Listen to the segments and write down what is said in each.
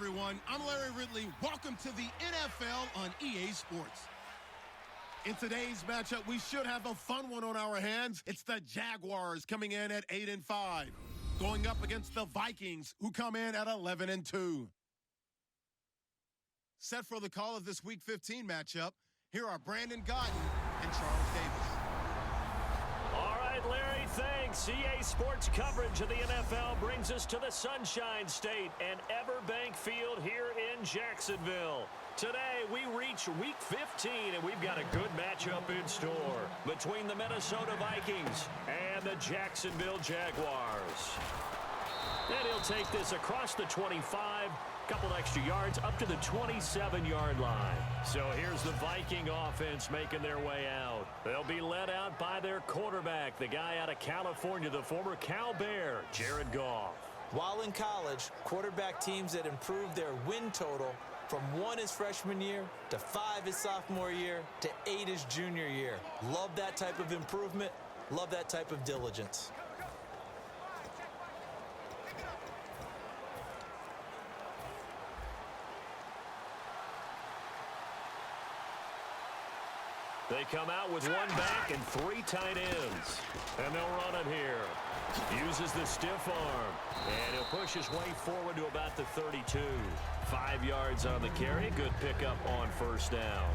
everyone. I'm Larry Ridley. Welcome to the NFL on EA Sports. In today's matchup, we should have a fun one on our hands. It's the Jaguars coming in at 8-5, going up against the Vikings, who come in at 11-2. Set for the call of this Week 15 matchup, here are Brandon Godden and Charles Davis. All right, Larry, thanks. EA Sports coverage of the NFL brings us to the Sunshine State and Everbank Field here in Jacksonville. Today, we reach Week 15, and we've got a good matchup in store between the Minnesota Vikings and the Jacksonville Jaguars. And he'll take this across the 25, couple extra yards up to the 27-yard line. So here's the Viking offense making their way out. They'll be led out by their quarterback, the guy out of California, the former Cal Bear, Jared Goff. While in college, quarterback teams that improved their win total from 1 his freshman year to 5 his sophomore year to 8 his junior year. Love that type of improvement. Love that type of diligence. They come out with 1 back and 3 tight ends. And they'll run it here. Uses the stiff arm. And he'll push his way forward to about the 32. 5 yards on the carry. Good pickup on first down.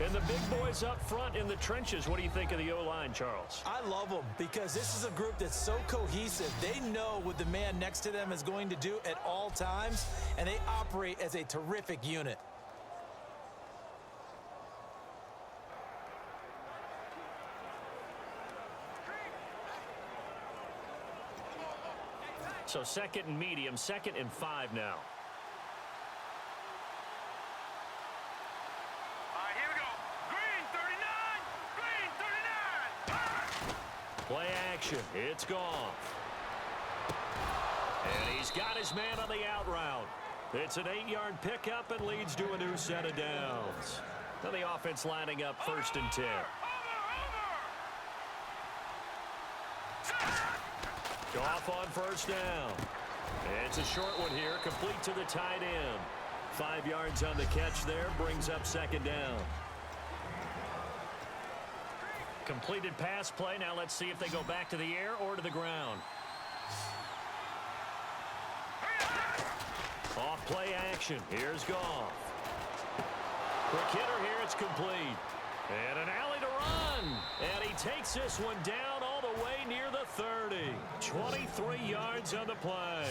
And the big boys up front in the trenches. What do you think of the O-line, Charles? I love them because this is a group that's so cohesive. They know what the man next to them is going to do at all times, and they operate as a terrific unit. So 2nd and medium, 2nd and 5 now. All right, here we go. Green 39. Green 39. Play action. It's Goff. And he's got his man on the out route. It's an 8-yard pickup and leads to a new set of downs. Now the offense lining up 1st and 10. Goff on first down. It's a short one here, complete to the tight end. 5 yards on the catch there, brings up 2nd down. Completed pass play. Now let's see if they go back to the air or to the ground. Off play action. Here's Goff. Quick hitter here. It's complete. And an alley to run. And he takes this one down all the way near the 30. 23 yards on the play.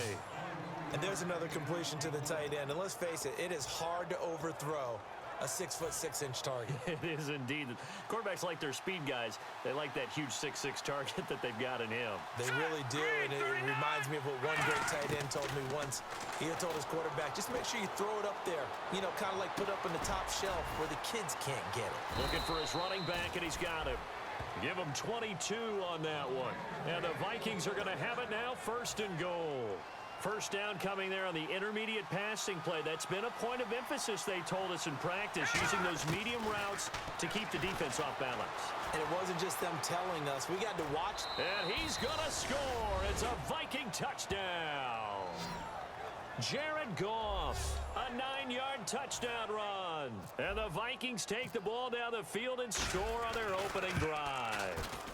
And there's another completion to the tight end. And let's face it, it is hard to overthrow a 6'6" target. It is indeed. Quarterbacks like their speed guys. They like that huge 6'6" target that they've got in him. They really do, and it reminds me of what one great tight end told me once. He had told his quarterback, just make sure you throw it up there. You know, kind of like put up on the top shelf where the kids can't get it. Looking for his running back, and he's got him. Give him 22 on that one. And the Vikings are going to have it now, 1st and goal. First down coming there on the intermediate passing play. That's been a point of emphasis, they told us in practice, using those medium routes to keep the defense off balance. And it wasn't just them telling us. We got to watch. And he's going to score. It's a Viking touchdown. Jared Goff, a 9-yard touchdown run. And the Vikings take the ball down the field and score on their opening drive.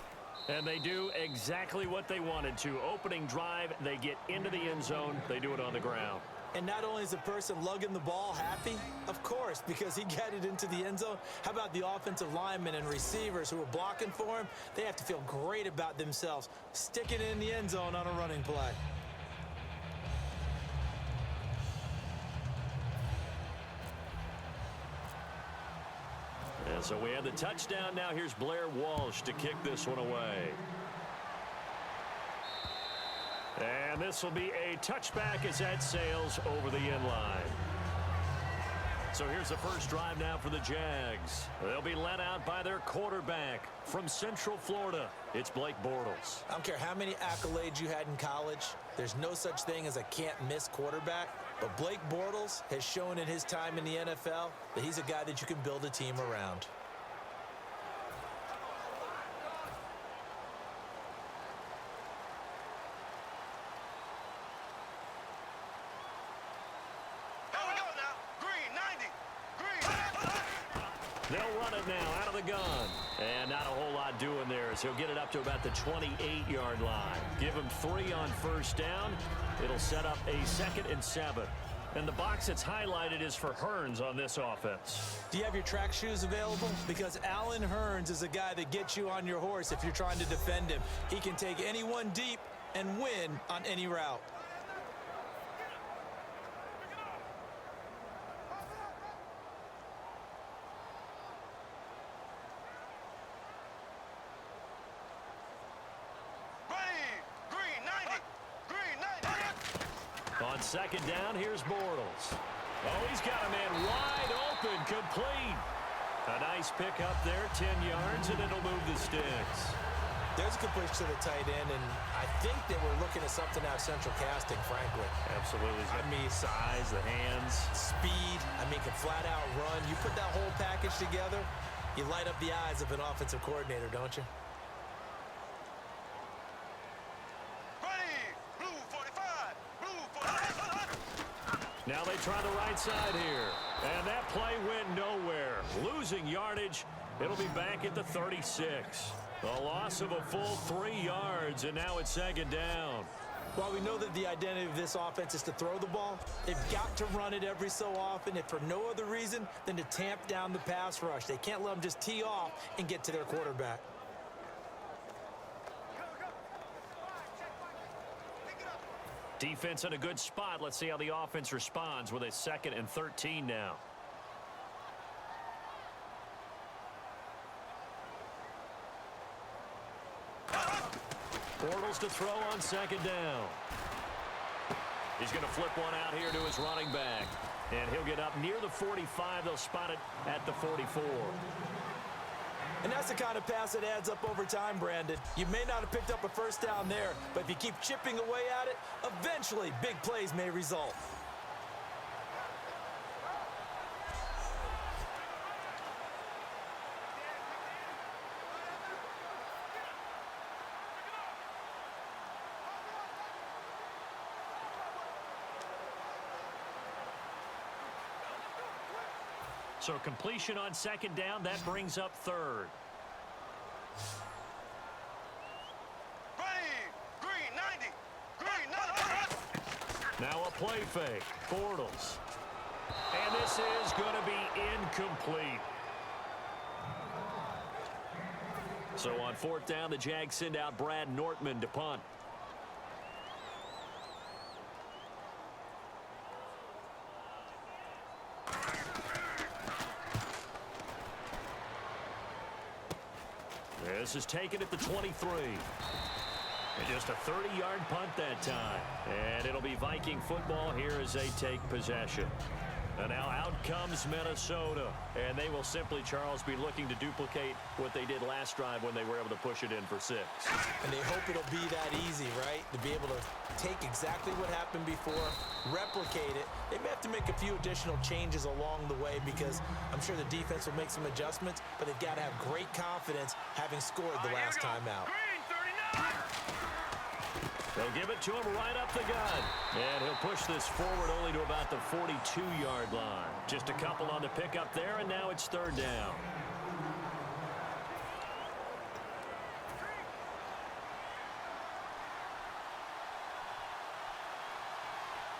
And they do exactly what they wanted to. Opening drive, they get into the end zone. They do it on the ground. And not only is the person lugging the ball happy, of course, because he got it into the end zone. How about the offensive linemen and receivers who are blocking for him? They have to feel great about themselves, sticking it in the end zone on a running play. And so we have the touchdown. Now here's Blair Walsh to kick this one away. And this will be a touchback as that sails over the end line. So here's the first drive now for the Jags. They'll be led out by their quarterback from Central Florida. It's Blake Bortles. I don't care how many accolades you had in college. There's no such thing as a can't-miss quarterback. But Blake Bortles has shown in his time in the NFL that he's a guy that you can build a team around. They'll run it now out of the gun. And not a whole lot doing there as he'll get it up to about the 28-yard line. Give him 3 on first down. It'll set up a 2nd and 7. And the box that's highlighted is for Hearns on this offense. Do you have your track shoes available? Because Alan Hearns is a guy that gets you on your horse if you're trying to defend him. He can take anyone deep and win on any route. On 2nd down, here's Bortles. Oh, he's got a man wide open, complete. A nice pick up there, 10 yards, and it'll move the sticks. There's a completion to the tight end, and I think they were looking at something out of central casting, frankly. Absolutely. I mean, size, the hands. Speed, I mean, can flat out run. You put that whole package together, you light up the eyes of an offensive coordinator, don't you? Now they try the right side here. And that play went nowhere. Losing yardage. It'll be back at the 36. A loss of a full 3 yards, and now it's 2nd down. While we know that the identity of this offense is to throw the ball, they've got to run it every so often, if for no other reason than to tamp down the pass rush. They can't let them just tee off and get to their quarterback. Defense in a good spot. Let's see how the offense responds with a 2nd and 13 now. Bortles to throw on 2nd down. He's going to flip one out here to his running back. And he'll get up near the 45. They'll spot it at the 44. And that's the kind of pass that adds up over time, Brandon. You may not have picked up a first down there, but if you keep chipping away at it, eventually big plays may result. So completion on 2nd down, that brings up 3rd. Now a play fake. Bortles. And this is going to be incomplete. So on 4th down, the Jags send out Brad Nortman to punt. This is taken at the 23. And just a 30-yard punt that time. And it'll be Viking football here as they take possession. And now out comes Minnesota. And they will simply, Charles, be looking to duplicate what they did last drive when they were able to push it in for 6. And they hope it'll be that easy, right? To be able to take exactly what happened before, replicate it. They may have to make a few additional changes along the way because I'm sure the defense will make some adjustments, but they've got to have great confidence having scored the last time out. They'll give it to him right up the gut. And he'll push this forward only to about the 42-yard line. Just a couple on the pickup there, and now it's 3rd down.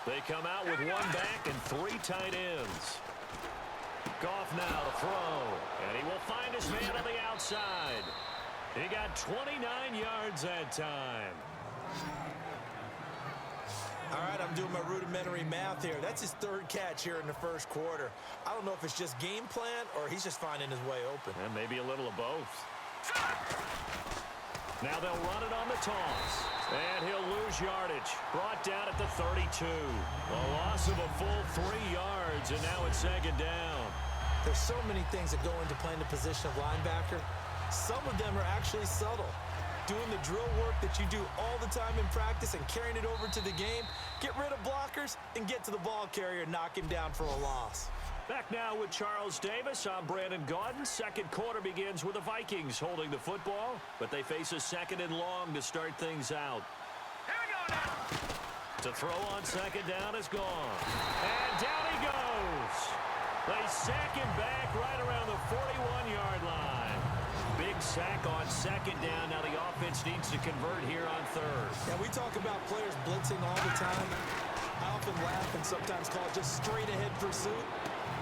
They come out with 1 back and 3 tight ends. Goff now to throw. And he will find his man on the outside. He got 29 yards that time. All right, I'm doing my rudimentary math here. That's his 3rd catch here in the 1st quarter. I don't know if it's just game plan or he's just finding his way open. And maybe a little of both. Now they'll run it on the toss. And he'll lose yardage. Brought down at the 32. A loss of a full 3 yards, and now it's 2nd down. There's so many things that go into playing the position of linebacker. Some of them are actually subtle. Doing the drill work that you do all the time in practice and carrying it over to the game. Get rid of blockers and get to the ball carrier and knock him down for a loss. Back now with Charles Davis. I'm Brandon Gaudin. 2nd quarter begins with the Vikings holding the football, but they face a 2nd and long to start things out. Here we go now. To throw on 2nd down is gone. And down he goes. They sack him back right around the 41-yard line. Big sack on second down. Now the offense needs to convert here on third. Yeah, we talk about players blitzing all the time. I often laugh and sometimes call it just straight-ahead pursuit.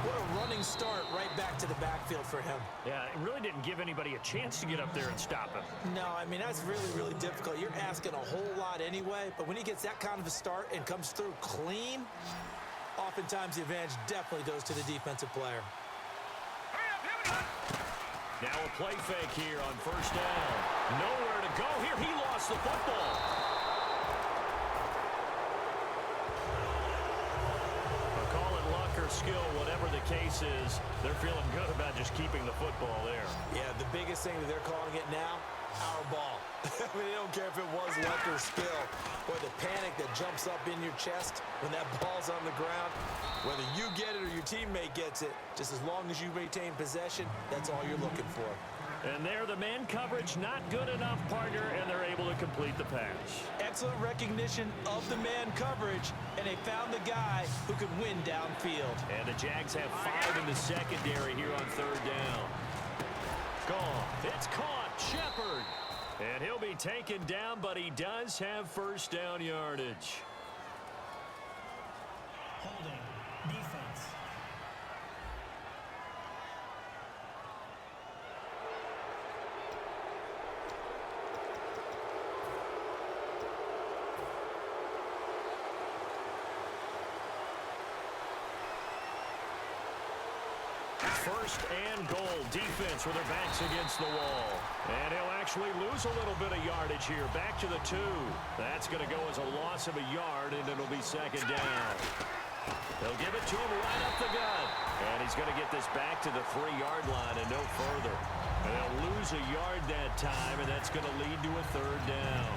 What a running start right back to the backfield for him. Yeah, it really didn't give anybody a chance to get up there and stop him. No, I mean, that's really, really difficult. You're asking a whole lot anyway, but when he gets that kind of a start and comes through clean, oftentimes the advantage definitely goes to the defensive player. Now a play fake here on first down. Nowhere to go here. He lost the football. Skill, whatever the case is, they're feeling good about just keeping the football there. Yeah, the biggest thing that they're calling it now, our ball. I mean, they don't care if it was luck or skill, or the panic that jumps up in your chest when that ball's on the ground. Whether you get it or your teammate gets it, just as long as you maintain possession, that's all you're looking for. And there, the man coverage not good enough, partner, and they're able to complete the pass. Excellent recognition of the man coverage, and they found the guy who could win downfield. And the Jags have 5 in the secondary here on third down. Gone. It's caught. Shepard. And he'll be taken down, but he does have first down yardage. Holding. Defense. First and goal. Defense with their backs against the wall. And he'll actually lose a little bit of yardage here. Back to the 2. That's going to go as a loss of a yard, and it'll be second down. They'll give it to him right up the gut. And he's going to get this back to the 3-yard line and no further. And they'll lose a yard that time, and that's going to lead to a third down.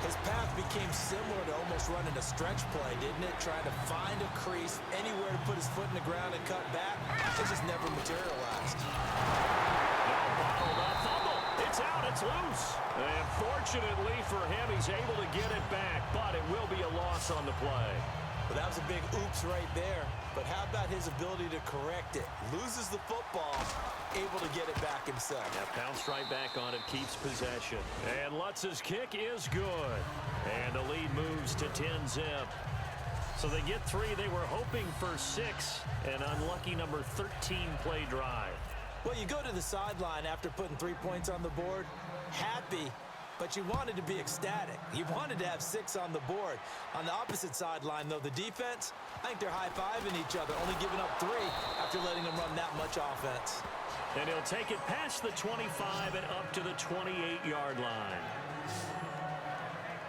His path became similar to almost running a stretch play, didn't it? Trying to find a crease, anywhere to put his foot in the ground and cut back. It just never materialized. Now bottled up, fumble. It's out, it's loose. And fortunately for him, he's able to get it back, but it will be a loss on the play. Well, that was a big oops right there. But how about his ability to correct it? Loses the football, able to get it back himself. Yeah, pounced right back on it, keeps possession. And Lutz's kick is good. And the lead moves to 10-zip. So they get 3. They were hoping for 6. An unlucky number 13 play drive. Well, you go to the sideline after putting 3 points on the board, happy, but you wanted to be ecstatic. You wanted to have 6 on the board. On the opposite sideline, though, the defense, I think they're high-fiving each other, only giving up 3 after letting them run that much offense. And he'll take it past the 25 and up to the 28-yard line.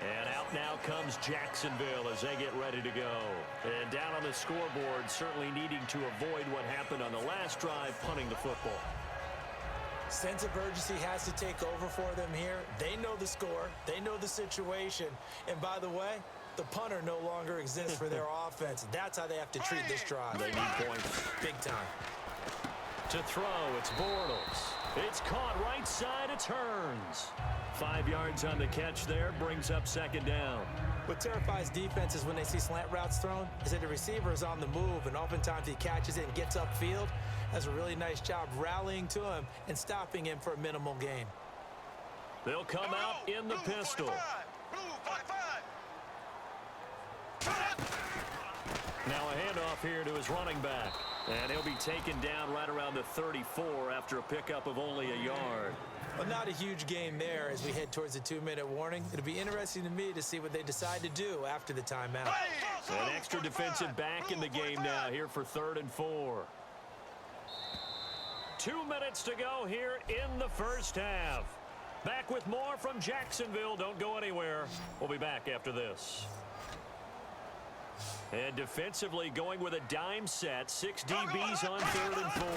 And out now comes Jacksonville as they get ready to go. And down on the scoreboard, certainly needing to avoid what happened on the last drive, punting the football. Sense of urgency has to take over for them here. They know the score. They know the situation. And by the way, the punter no longer exists for their offense. That's how they have to treat this drive. They need points. Big time. To throw, it's Bortles. It's caught right side, it's Hearns. 5 yards on the catch there, brings up second down. What terrifies defenses when they see slant routes thrown is that the receiver is on the move, and oftentimes he catches it and gets upfield. Does a really nice job rallying to him and stopping him for a minimal gain. They'll come out in the pistol. Now a handoff here to his running back. And he'll be taken down right around the 34 after a pickup of only a yard. Well, not a huge gain there as we head towards the 2-minute warning. It'll be interesting to me to see what they decide to do after the timeout. An extra defensive back in the game now here for 3rd and 4. 2 minutes to go here in the first half. Back with more from Jacksonville. Don't go anywhere. We'll be back after this. And defensively going with a dime set. 6 DBs on 3rd and 4.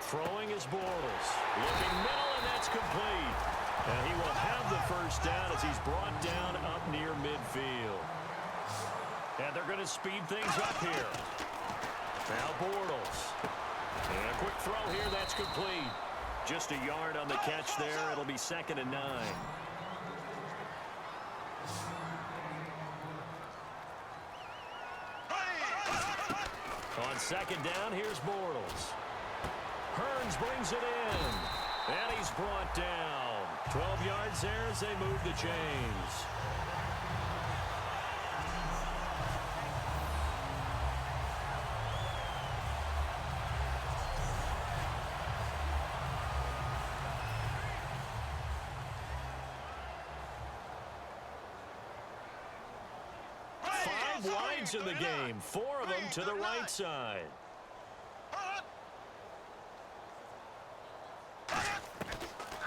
Throwing is Bortles. Looking middle, and that's complete. And he will have the first down as he's brought down up near midfield. And they're going to speed things up here. Now Bortles. And a quick throw here, that's complete. Just a yard on the catch there. It'll be 2nd and 9. On second down, here's Bortles. Hearns brings it in. And he's brought down. 12 yards there as they move the chains. Five wides in the game, 4 of them to the right side.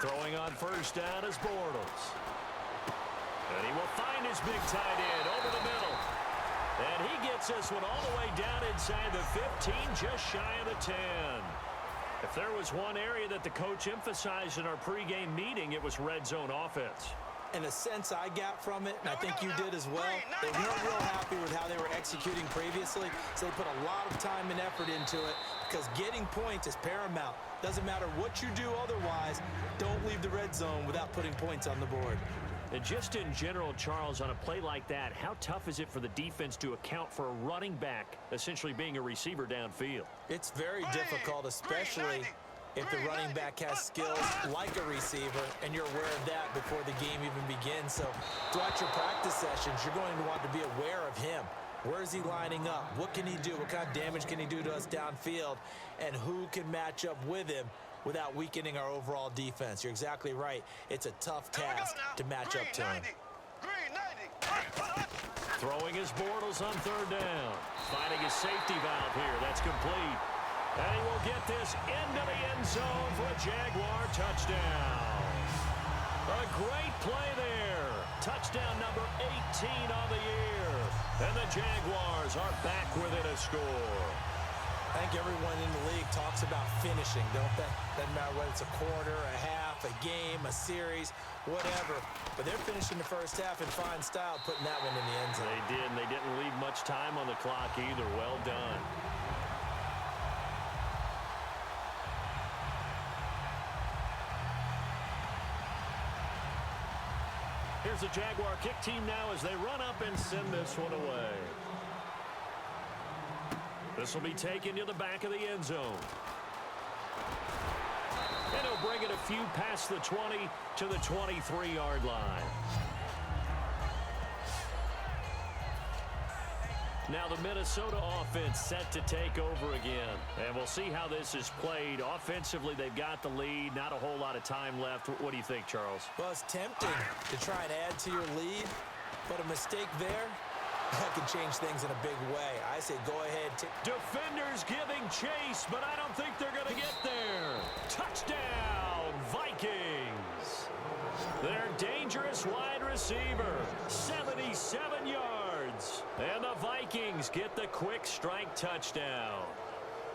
Throwing on first down is Bortles. And he will find his big tight end over the middle. And he gets this one all the way down inside the 15, just shy of the 10. If there was one area that the coach emphasized in our pregame meeting, it was red zone offense. And the sense I got from it, and I think you did as well, they weren't real happy with how they were executing previously, so they put a lot of time and effort into it because getting points is paramount. Doesn't matter what you do otherwise, don't leave the red zone without putting points on the board. And just in general, Charles, on a play like that, how tough is it for the defense to account for a running back essentially being a receiver downfield? It's very difficult, especially if the running back has skills like a receiver, and you're aware of that before the game even begins. So throughout your practice sessions, you're going to want to be aware of him. Where is he lining up? What can he do? What kind of damage can he do to us downfield? And who can match up with him without weakening our overall defense? You're exactly right. It's a tough task to match up to him. Throwing his Bortles on third down. Finding his safety valve here. That's complete. And he will get this into the end zone for a Jaguar touchdown. A great play there. Touchdown number 18 on the year. And the Jaguars are back within a score. I think everyone in the league talks about finishing, don't they? Doesn't matter whether it's a quarter, a half, a game, a series, whatever. But they're finishing the first half in fine style, putting that one in the end zone. They did, and they didn't leave much time on the clock either. Well done. Here's the Jaguar kick team now as they run up and send this one away. This will be taken to the back of the end zone. And he'll bring it a few past the 20 to the 23-yard line. Now the Minnesota offense set to take over again. And we'll see how this is played. Offensively, they've got the lead. Not a whole lot of time left. What do you think, Charles? Well, it's tempting to try and add to your lead, but a mistake there, that can change things in a big way. I say go ahead. Defenders giving chase, but I don't think they're going to get there. Touchdown, Vikings. Their dangerous wide receiver, 77 yards. And the Vikings get the quick strike touchdown.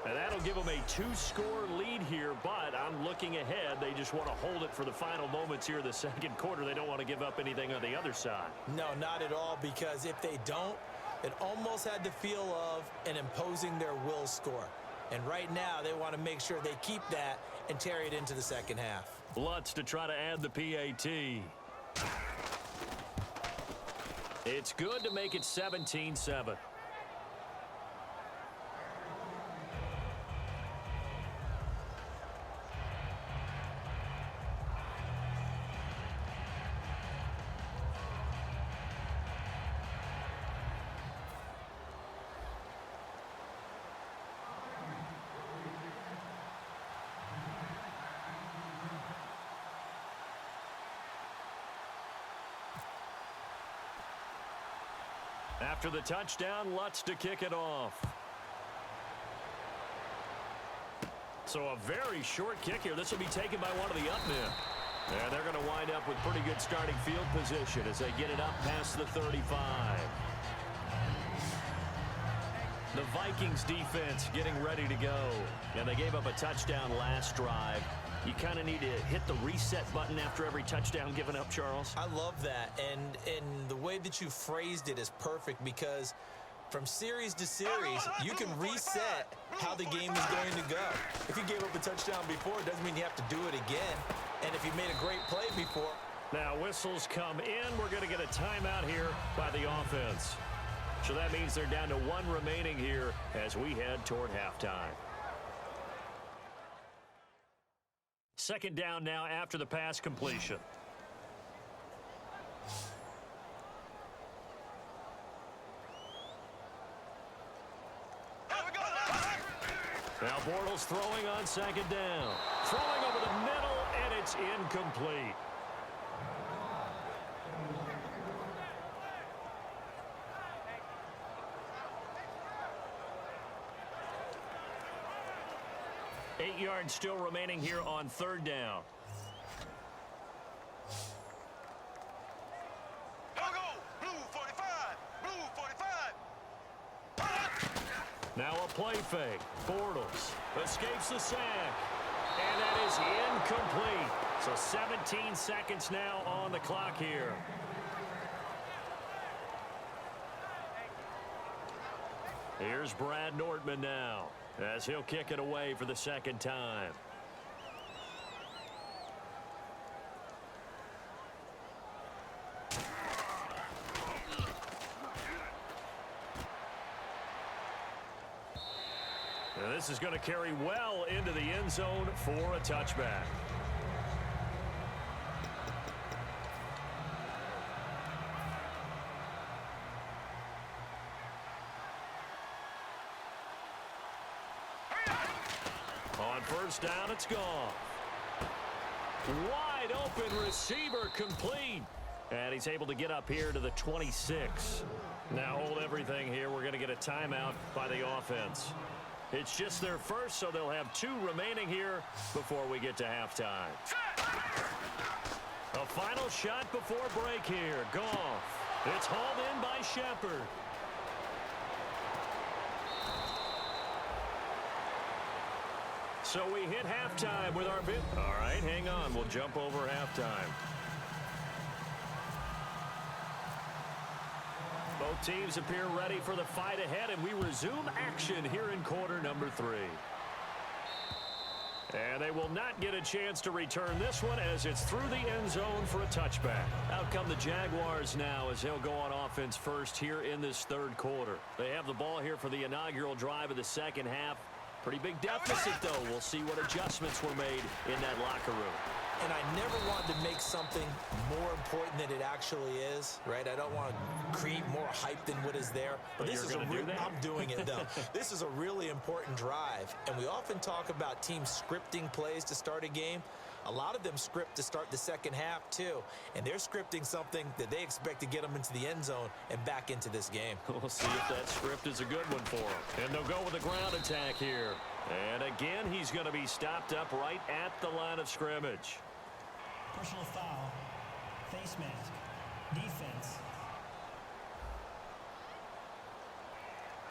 And that'll give them a 2-score lead here, but I'm looking ahead. They just want to hold it for the final moments here of the second quarter. They don't want to give up anything on the other side. No, not at all, because if they don't, it almost had the feel of an imposing their will score. And right now, they want to make sure they keep that and carry it into the second half. Lutz to try to add the PAT. It's good to make it 17-7. After the touchdown, Lutz to kick it off. So a very short kick here. This will be taken by one of the up men. And they're going to wind up with pretty good starting field position as they get it up past the 35. The Vikings defense getting ready to go. And they gave up a touchdown last drive. You kind of need to hit the reset button after every touchdown given up, Charles. I love that. And the way that you phrased it is perfect, because from series to series, you can reset how the game is going to go. If you gave up a touchdown before, it doesn't mean you have to do it again. And if you made a great play before. Now whistles come in. We're going to get a timeout here by the offense. So that means they're down to 1 remaining here as we head toward halftime. Second down now after the pass completion. Now Bortles throwing on second down. Throwing over the middle, and it's incomplete. Eight yards still remaining here on third down. Now a play fake. Bortles escapes the sack. And that is incomplete. So 17 seconds now on the clock here. Here's Brad Nordman now as he'll kick it away for the second time. And this is going to carry well into the end zone for a touchback. On first down, it's gone. Wide open receiver complete. And he's able to get up here to the 26. Now hold everything here. We're going to get a timeout by the offense. It's just their first, so they'll have 2 remaining here before we get to halftime. A final shot before break here. Goff. It's hauled in by Shepard. So we hit halftime with our bit. All right, hang on. We'll jump over halftime. Both teams appear ready for the fight ahead, and we resume action here in quarter number 3. And they will not get a chance to return this one as it's through the end zone for a touchback. Out come the Jaguars now as they'll go on offense first here in this third quarter. They have the ball here for the inaugural drive of the second half. Pretty big deficit, though. We'll see what adjustments were made in that locker room. And I never wanted to make something more important than it actually is, right? I don't want to create more hype than what is there. But this is I'm doing it, though. This is a really important drive. And we often talk about teams scripting plays to start a game. A lot of them script to start the second half, too. And they're scripting something that they expect to get them into the end zone and back into this game. We'll see if that script is a good one for them. And they'll go with a ground attack here. And again, he's going to be stopped up right at the line of scrimmage. Personal foul. Face mask. Defense.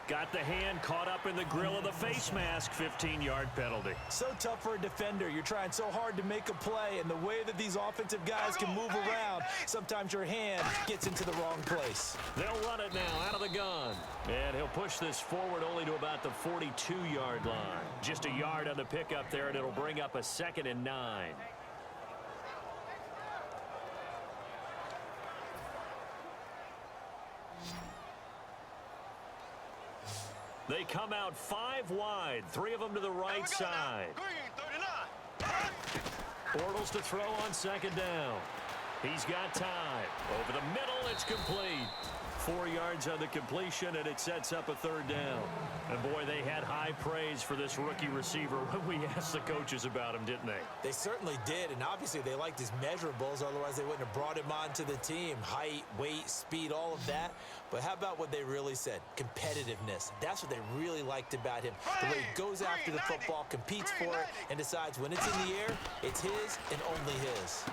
Got the hand caught up in the grill of the face mask. 15-yard penalty. So tough for a defender. You're trying so hard to make a play, and the way that these offensive guys can move around, sometimes your hand gets into the wrong place. They'll run it now out of the gun. And he'll push this forward only to about the 42-yard line. Just a yard on the pickup there, and it'll bring up a 2nd and 9. They come out 5 wide, 3 of them to the right side. Bortles to throw on second down. He's got time. Over the middle, it's complete. 4 yards on the completion, and it sets up a 3rd down. And boy, they had high praise for this rookie receiver when we asked the coaches about him, didn't they? They certainly did, and obviously they liked his measurables, otherwise they wouldn't have brought him onto the team. Height, weight, speed, all of that. But how about what they really said? Competitiveness. That's what they really liked about him. The way he goes after the football, competes for it, and decides when it's in the air, it's his and only his.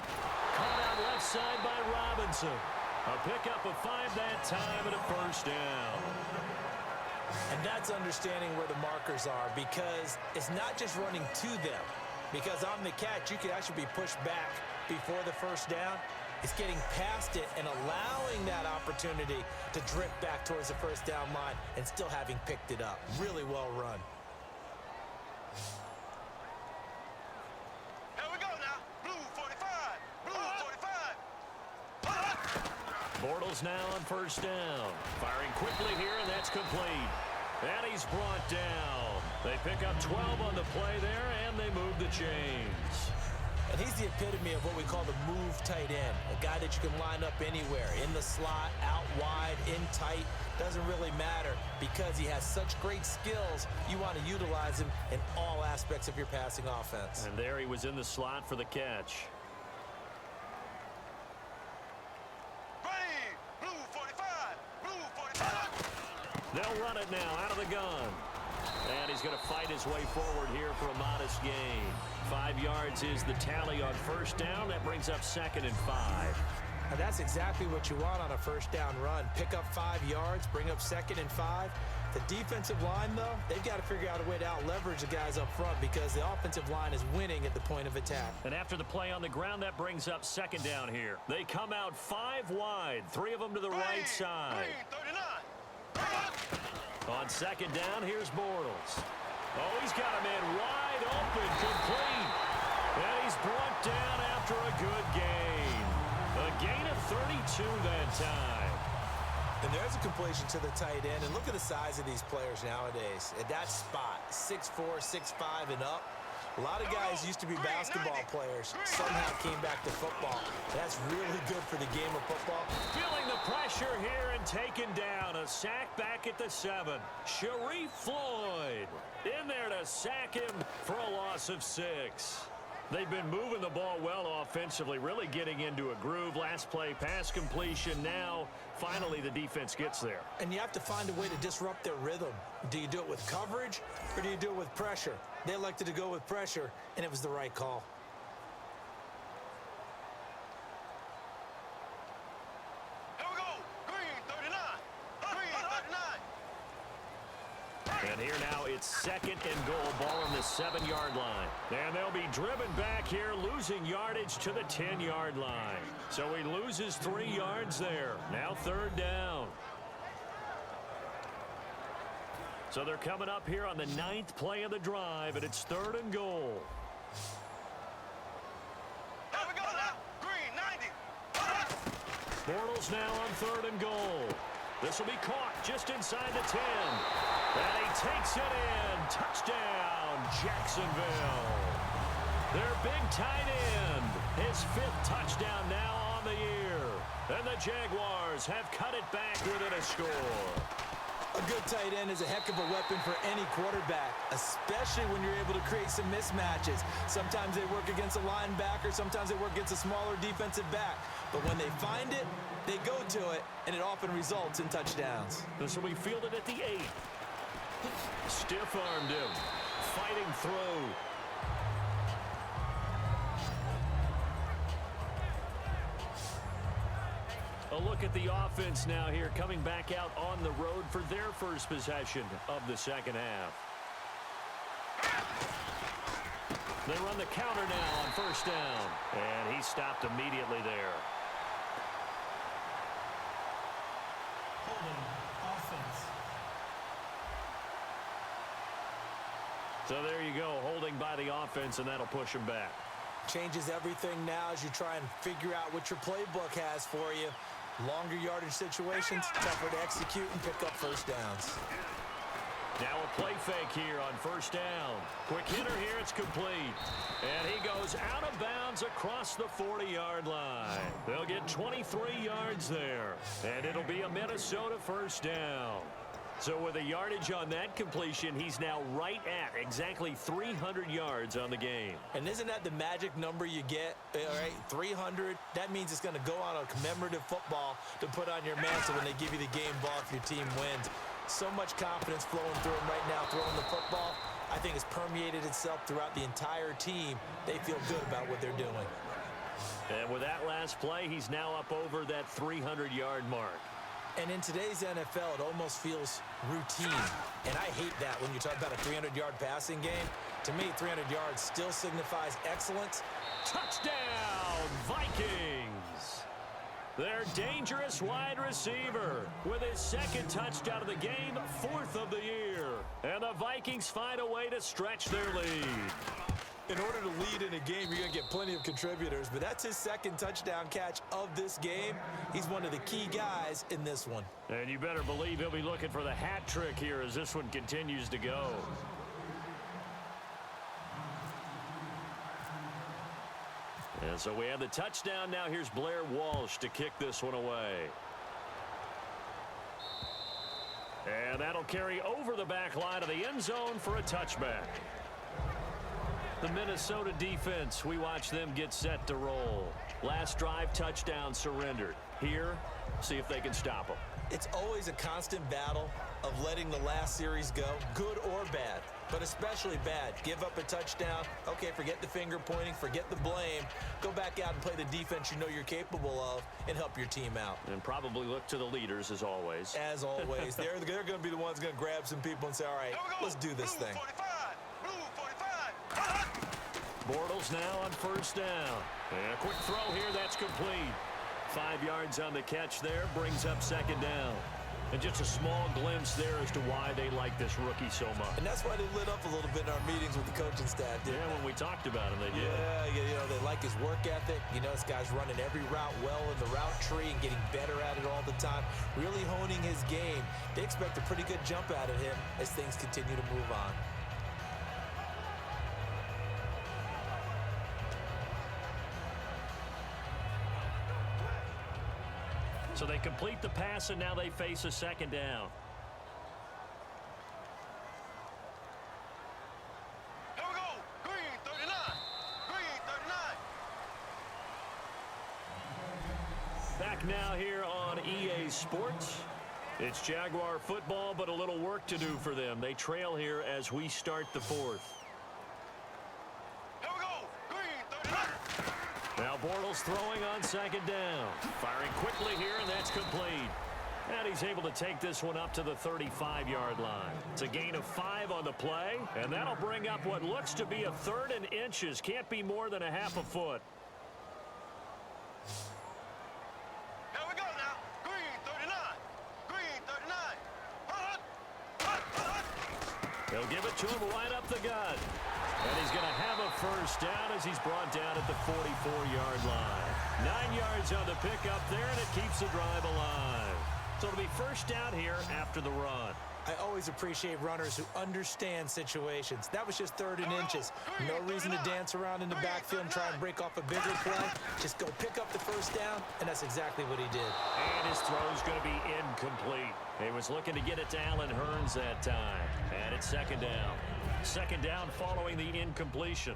Caught out left side by Robinson. A pickup of 5 that time and a 1st down. And that's understanding where the markers are, because it's not just running to them. Because on the catch, you could actually be pushed back before the 1st down. It's getting past it and allowing that opportunity to drift back towards the 1st down line and still having picked it up. Really well run. Here we go now. Blue 45. Blue 45. Bortles now on first down. Firing quickly here, and that's complete. And he's brought down. They pick up 12 on the play there, and they move the chains. And he's the epitome of what we call the move tight end, a guy that you can line up anywhere, in the slot, out wide, in tight, doesn't really matter because he has such great skills. You want to utilize him in all aspects of your passing offense. And there he was in the slot for the catch. Blue 45, blue 45. They'll run it now out of the gun. And he's going to fight his way forward here for a modest gain. 5 yards is the tally on first down. That brings up 2nd and 5. Now that's exactly what you want on a first down run. Pick up 5 yards, bring up 2nd and 5. The defensive line, though, they've got to figure out a way to out-leverage the guys up front because the offensive line is winning at the point of attack. And after the play on the ground, that brings up 2nd down here. They come out 5 wide, 3 of them to the right side. 39. On 2nd down, here's Bortles. Oh, he's got a man wide open, complete. And he's brought down after a good gain. A gain of 32 that time. And there's a completion to the tight end. And look at the size of these players nowadays. At that spot, 6'4", 6'5", and up. A lot of guys used to be basketball players. Somehow came back to football. That's really good for the game of football. Feeling the pressure here and taken down. A sack back at the 7. Sharif Floyd in there to sack him for a loss of 6. They've been moving the ball well offensively, really getting into a groove. Last play, pass completion. Now, finally, the defense gets there. And you have to find a way to disrupt their rhythm. Do you do it with coverage or do you do it with pressure? They elected to go with pressure, and it was the right call. Here we go. Green 39. Green 39. And here now it's 2nd and goal. Ball on the 7-yard line. And they'll be driven back here, losing yardage to the 10-yard line. So he loses 3 yards there. Now 3rd down. So they're coming up here on the 9th play of the drive, and it's 3rd and goal. Here we go now. Green 90. Bortles now on 3rd and goal. This will be caught just inside the 10. And he takes it in. Touchdown, Jacksonville. Their big tight end. His 5th touchdown now on the year. And the Jaguars have cut it back within a score. A good tight end is a heck of a weapon for any quarterback, especially when you're able to create some mismatches. Sometimes they work against a linebacker, sometimes they work against a smaller defensive back. But when they find it, they go to it, and it often results in touchdowns. This will be fielded at the 8. Stiff-armed him. Fighting through. A look at the offense now here, coming back out on the road for their first possession of the 2nd half. They run the counter now on first down. And he stopped immediately there. Holding offense. So there you go, holding by the offense, and that'll push him back. Changes everything now as you try and figure out what your playbook has for you. Longer yardage situations, tougher to execute and pick up first downs. Now a play fake here on first down. Quick hitter here, it's complete. And he goes out of bounds across the 40-yard line. They'll get 23 yards there. And it'll be a Minnesota first down. So with a yardage on that completion, he's now right at exactly 300 yards on the game. And isn't that the magic number you get? All right, 300. That means it's going to go on a commemorative football to put on your mantle when they give you the game ball if your team wins. So much confidence flowing through him right now, throwing the football. I think it's permeated itself throughout the entire team. They feel good about what they're doing. And with that last play, he's now up over that 300-yard mark. And in today's NFL, it almost feels routine. And I hate that when you talk about a 300-yard passing game. To me, 300 yards still signifies excellence. Touchdown, Vikings! Their dangerous wide receiver with his 2nd touchdown of the game, 4th of the year. And the Vikings find a way to stretch their lead. In order to lead in a game, you're going to get plenty of contributors, but that's his second touchdown catch of this game. He's one of the key guys in this one. And you better believe he'll be looking for the hat trick here as this one continues to go. And so we have the touchdown. Now here's Blair Walsh to kick this one away. And that'll carry over the back line of the end zone for a touchback. The Minnesota defense, we watch them get set to roll. Last drive, touchdown surrendered. Here, see if they can stop them. It's always a constant battle of letting the last series go, good or bad, but especially bad. Give up a touchdown. Okay, forget the finger pointing, forget the blame. Go back out and play the defense you know you're capable of and help your team out. And probably look to the leaders as always. As always. They're going to be the ones going to grab some people and say, all right, let's do this thing. Bortles now on first down. And a quick throw here, that's complete. 5 yards on the catch there, brings up second down. And just a small glimpse there as to why they like this rookie so much. And that's why they lit up a little bit in our meetings with the coaching staff, didn't they? When we talked about him, they did. Yeah, you know, they like his work ethic. You know, this guy's running every route well in the route tree and getting better at it all the time, really honing his game. They expect a pretty good jump out of him as things continue to move on. So they complete the pass, and now they face a second down. Here we go. Green 39. Green 39. Back now here on EA Sports. It's Jaguar football, but a little work to do for them. They trail here as we start the fourth. Here we go. Green 39. Now Bortles throwing on second down. Firing quickly here, and that's complete. And he's able to take this one up to the 35-yard line. It's a gain of 5 on the play, and that'll bring up what looks to be a third and inches. Can't be more than a half a foot. Here we go now. Green 39. Green 39. They'll give it to him right up the gut. And he's going to have a first down as he's brought down at the 44-yard line. 9 yards on the pickup there, and it keeps the drive alive. So it'll be first down here after the run. I always appreciate runners who understand situations. That was just third and inches. No reason to dance around in the backfield and try and break off a bigger play. Just go pick up the first down, and that's exactly what he did. And his throw's going to be incomplete. He was looking to get it to Allen Hurns that time. And it's second down. Second down following the incompletion.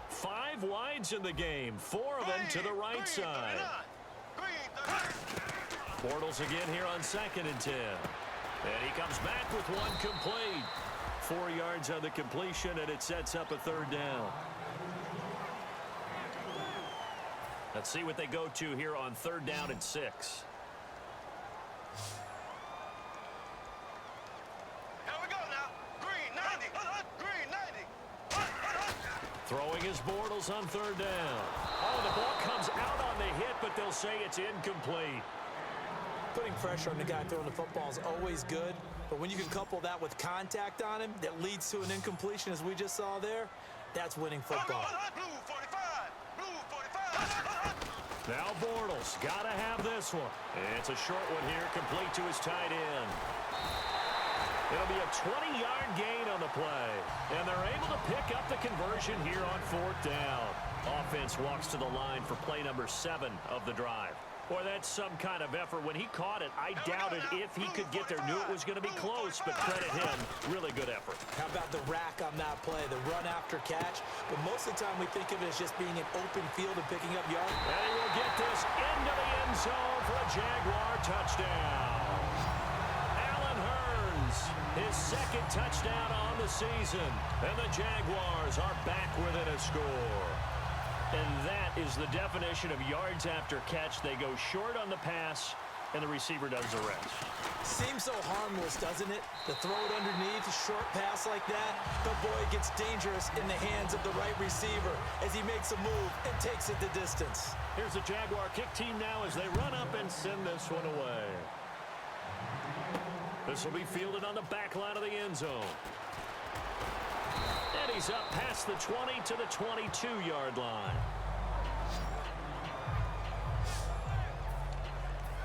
5 wides in the game. 4 of them to the right side. Bortles again here on second and 10. And he comes back with one complete. 4 yards on the completion, and it sets up a third down. Let's see what they go to here on third down and 6. Throwing his Bortles on third down. Oh, the ball comes out on the hit, but they'll say it's incomplete. Putting pressure on the guy throwing the football is always good, but when you can couple that with contact on him that leads to an incompletion, as we just saw there, that's winning football. Blue 45. Blue 45. Now Bortles got to have this one. It's a short one here, complete to his tight end. It'll be a 20-yard gain on the play. And they're able to pick up the conversion here on fourth down. Offense walks to the line for play number 7 of the drive. Boy, that's some kind of effort. When he caught it, I doubted if he could get there. Knew it was going to be close, but credit him. Really good effort. How about the rack on that play, the run after catch? But most of the time we think of it as just being an open field and picking up yards. And he will get this into the end zone for a Jaguar touchdown. His second touchdown on the season. And the Jaguars are back within a score. And that is the definition of yards after catch. They go short on the pass, and the receiver does the rest. Seems so harmless, doesn't it? To throw it underneath, a short pass like that. But boy, it gets dangerous in the hands of the right receiver as he makes a move and takes it the distance. Here's the Jaguar kick team now as they run up and send this one away. This will be fielded on the back line of the end zone. And he's up past the 20 to the 22-yard line.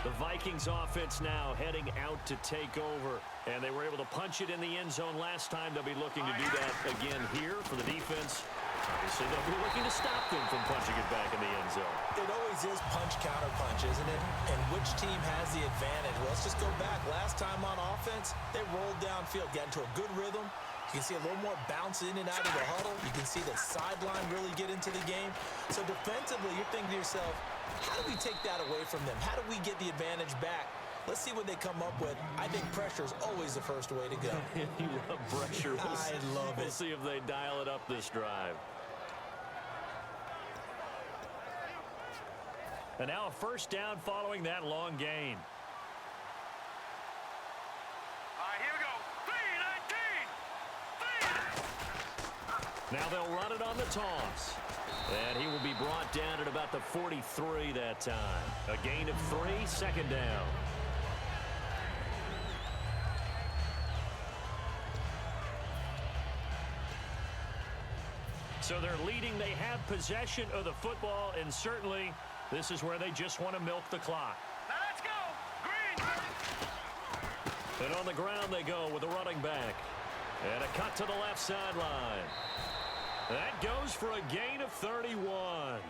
The Vikings offense now heading out to take over. And they were able to punch it in the end zone last time. They'll be looking to do that again here for the defense. Obviously, they'll be looking to stop them from punching it back in the end zone. It always is punch-counter-punch, isn't it? And which team has the advantage? Well, let's just go back. Last time on offense, they rolled downfield, got into a good rhythm. You can see a little more bounce in and out of the huddle. You can see the sideline really get into the game. So defensively, you're thinking to yourself, how do we take that away from them? How do we get the advantage back? Let's see what they come up with. I think pressure is always the first way to go. You love pressure. I love it. We'll see if they dial it up this drive. And now a first down following that long gain. All right, here we go. 3-19. Now they'll run it on the toss. And he will be brought down at about the 43 that time. A gain of 3, second down. So they're leading. They have possession of the football, and certainly this is where they just want to milk the clock. Now let's go. Green. And on the ground they go with a running back. And a cut to the left sideline. That goes for a gain of 31.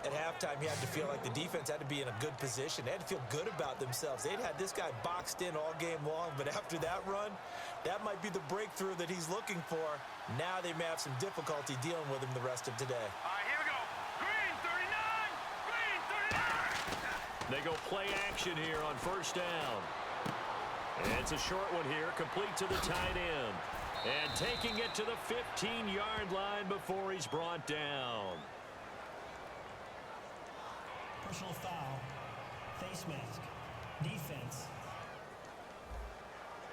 At halftime, you had to feel like the defense had to be in a good position. They had to feel good about themselves. They'd had this guy boxed in all game long, but after that run, that might be the breakthrough that he's looking for. Now they may have some difficulty dealing with him the rest of today. All right, here we go. Green 39. Green 39. They go play action here on first down. And it's a short one here, complete to the tight end. And taking it to the 15-yard line before he's brought down. Personal foul. Face mask. Defense.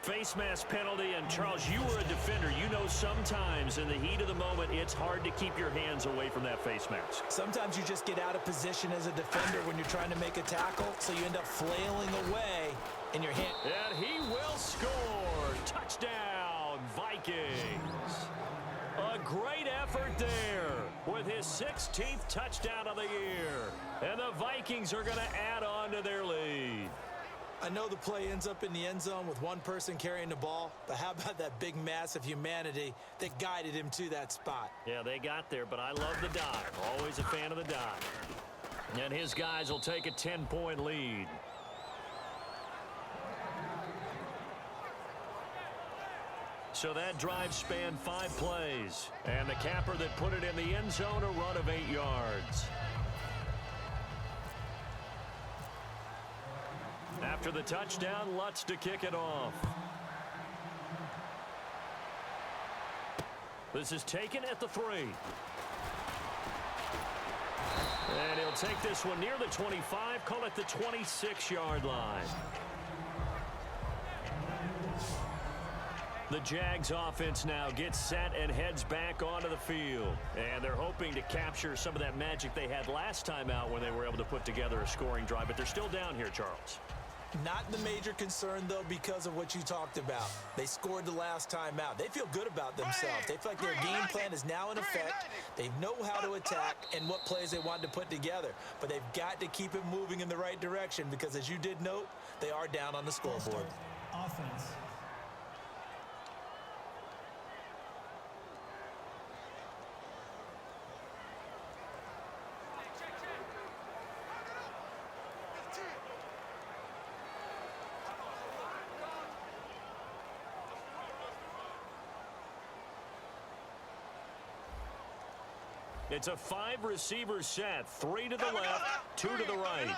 Face mask penalty, and Charles, you were a defender. You know sometimes in the heat of the moment, it's hard to keep your hands away from that face mask. Sometimes you just get out of position as a defender when you're trying to make a tackle, so you end up flailing away in your hand. And he will score. Touchdown, Vikings. A great effort there with his 16th touchdown of the year. And the Vikings are going to add on to their lead. I know the play ends up in the end zone with one person carrying the ball, but how about that big mass of humanity that guided him to that spot? Yeah, they got there, but I love the dive. Always a fan of the dive. And his guys will take a 10-point lead. So that drive spanned 5 plays. And the capper that put it in the end zone, a run of 8 yards. After the touchdown, Lutz to kick it off. This is taken at the 3. And he'll take this one near the 25, call it the 26-yard line. The Jags offense now gets set and heads back onto the field. And they're hoping to capture some of that magic they had last time out when they were able to put together a scoring drive. But they're still down here, Charles. Not the major concern, though, because of what you talked about. They scored the last time out. They feel good about themselves. They feel like their game plan is now in effect. They know how to attack and what plays they want to put together. But they've got to keep it moving in the right direction because, as you did note, they are down on the scoreboard. Offense. It's a 5-receiver set. 3 to the left, 2 to the right.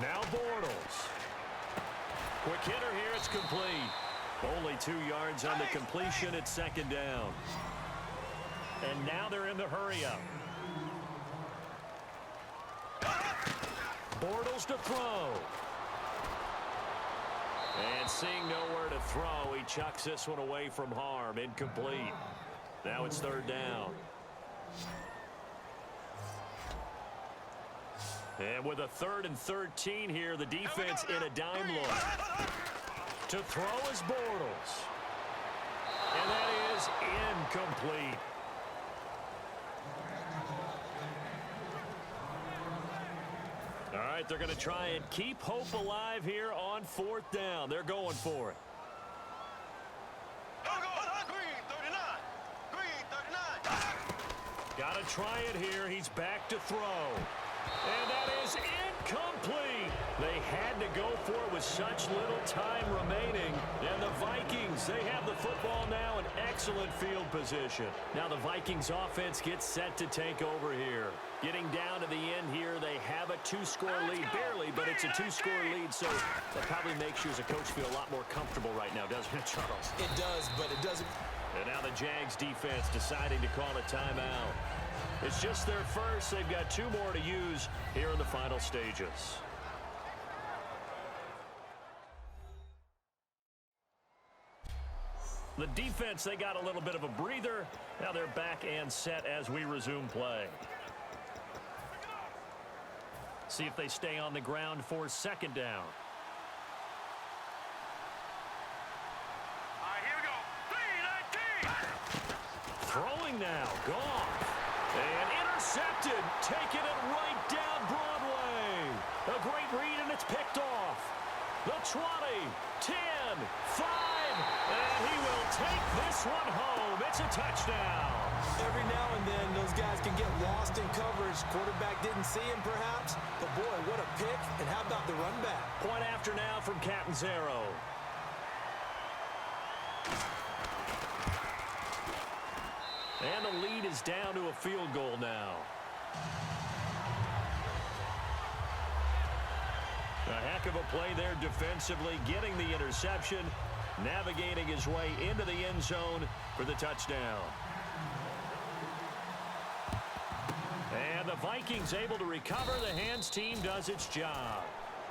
Now Bortles. Quick hitter here, it's complete. Only 2 yards on the completion, it's second down. And now they're in the hurry-up. Bortles to throw. And seeing nowhere to throw, he chucks this one away from harm. Incomplete. Now it's third down. And with a 3rd and 13 here, the defense in a dime look. To throw is Bortles. And that is incomplete. All right, they're going to try and keep hope alive here on 4th down. They're going for it. Green 39. Green 39. Got to try it here. He's back to throw. And that is incomplete. They had to go for it with such little time remaining. And the Vikings, they have the football now in excellent field position. Now the Vikings offense gets set to take over here. Getting down to the end here, they have a 2-score lead. Barely, but it's a 2-score lead, so that probably makes you as a coach feel a lot more comfortable right now, doesn't it, Charles? It does, but it doesn't. And now the Jags defense deciding to call a timeout. It's just their first. They've got 2 more to use here in the final stages. The defense, they got a little bit of a breather. Now they're back and set as we resume play. See if they stay on the ground for 2nd down. All right, here we go. 3-19. Throwing now. Goff. And intercepted. Taking it right down Broadway. A great read, and it's picked off. The 20, 10, 5, and he will take this one home. It's a touchdown. Every now and then, those guys can get lost in coverage. Quarterback didn't see him, perhaps. But, boy, what a pick. And how about the run back? Point after now from Catanzaro. And the lead is down to a field goal now. A heck of a play there defensively, getting the interception, navigating his way into the end zone for the touchdown. And the Vikings able to recover. The hands team does its job.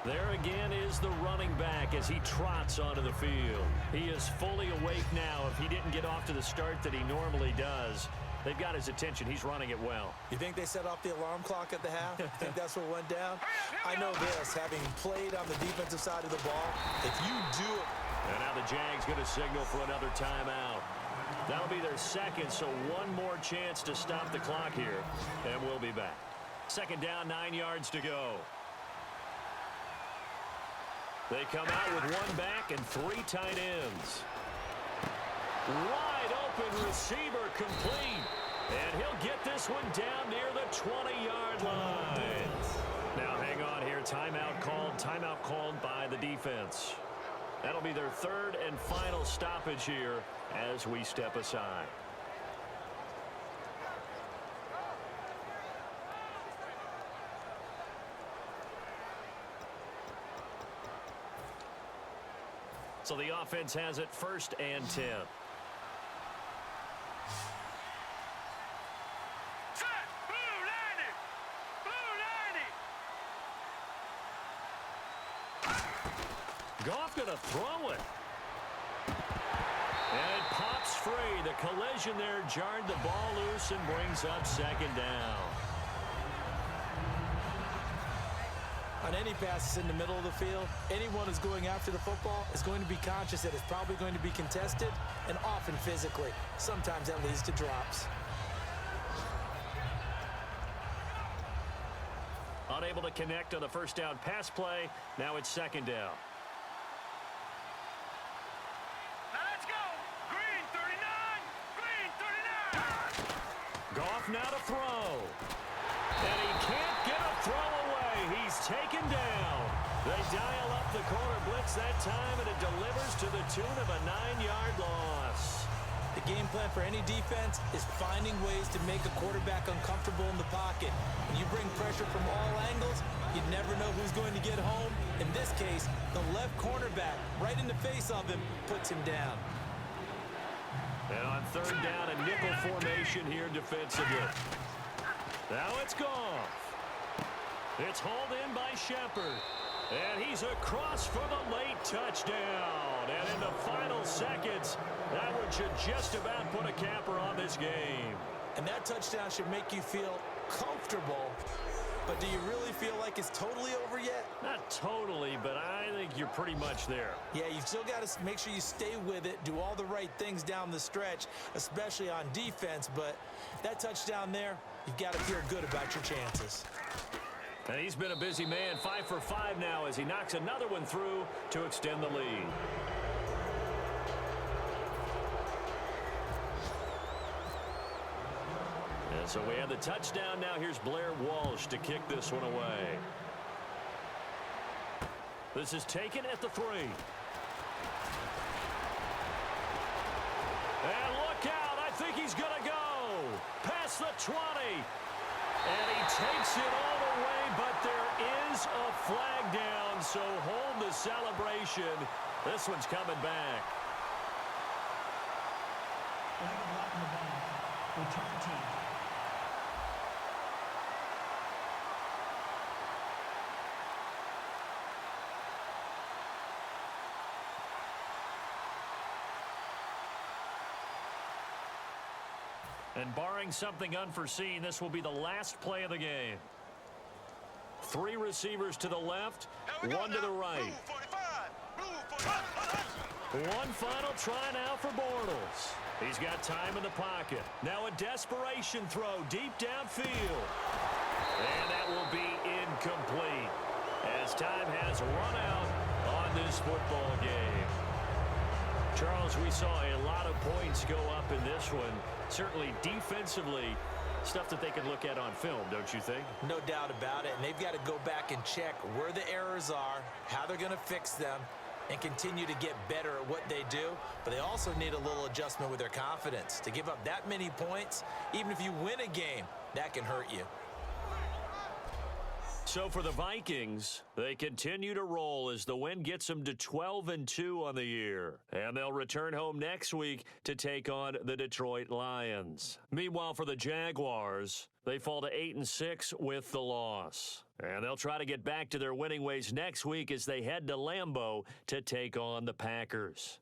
There again is the running back as he trots onto the field. He is fully awake now. If he didn't get off to the start that he normally does, they've got his attention. He's running it well. You think they set off the alarm clock at the half? You think that's what went down? I know this, having played on the defensive side of the ball, if you do it. And now the Jags going to signal for another timeout. That'll be their 2nd, so one more chance to stop the clock here. And we'll be back. 2nd down, 9 yards to go. They come out with 1 back and 3 tight ends. Wide open receiver complete. And he'll get this one down near the 20-yard line. Now hang on here. Timeout called by the defense. That'll be their 3rd and final stoppage here as we step aside. So the offense has it 1st and 10. Set. Blue 90. Blue 90. Goff going to throw it. And it pops free. The collision there jarred the ball loose and brings up 2nd down. On any passes in the middle of the field, anyone who's going after the football is going to be conscious that it's probably going to be contested, and often physically. Sometimes that leads to drops. Unable to connect on the 1st down pass play. Now it's 2nd down. Now let's go. Green 39. Green 39. Goff now to throw. And he can't get a throw away. He's taken down. They dial up the corner blitz that time, and it delivers to the tune of a 9-yard loss. The game plan for any defense is finding ways to make a quarterback uncomfortable in the pocket. When you bring pressure from all angles, you never know who's going to get home. In this case, the left cornerback, right in the face of him, puts him down. And on 3rd down, a nickel formation here defensively. Now it's Goff. It's hauled in by Shepard. And he's across for the late touchdown. And in the final seconds, that one should just about put a capper on this game. And that touchdown should make you feel comfortable But do you really feel like it's totally over yet? Not totally, but I think you're pretty much there. Yeah, you've still got to make sure you stay with it, do all the right things down the stretch, especially on defense. But that touchdown there, you've got to feel good about your chances. And he's been a busy man, 5 for 5 now as he knocks another one through to extend the lead. And so we have the touchdown. Now here's Blair Walsh to kick this one away. This is taken at the 3. And look out. I think he's going to go past the 20. And he takes it all the way, but there is a flag down, so hold the celebration. This one's coming back. Flag of block in the back. Return team. And barring something unforeseen, this will be the last play of the game. 3 receivers to the left, 1 to the right. One final try now for Bortles. He's got time in the pocket. Now a desperation throw deep downfield. And that will be incomplete as time has run out on this football game. Charles, we saw a lot of points go up in this one. Certainly defensively, stuff that they can look at on film, don't you think? No doubt about it. And they've got to go back and check where the errors are, how they're going to fix them, and continue to get better at what they do. But they also need a little adjustment with their confidence. To give up that many points, even if you win a game, that can hurt you. So for the Vikings, they continue to roll as the win gets them to 12-2 on the year. And they'll return home next week to take on the Detroit Lions. Meanwhile, for the Jaguars, they fall to 8-6 with the loss. And they'll try to get back to their winning ways next week as they head to Lambeau to take on the Packers.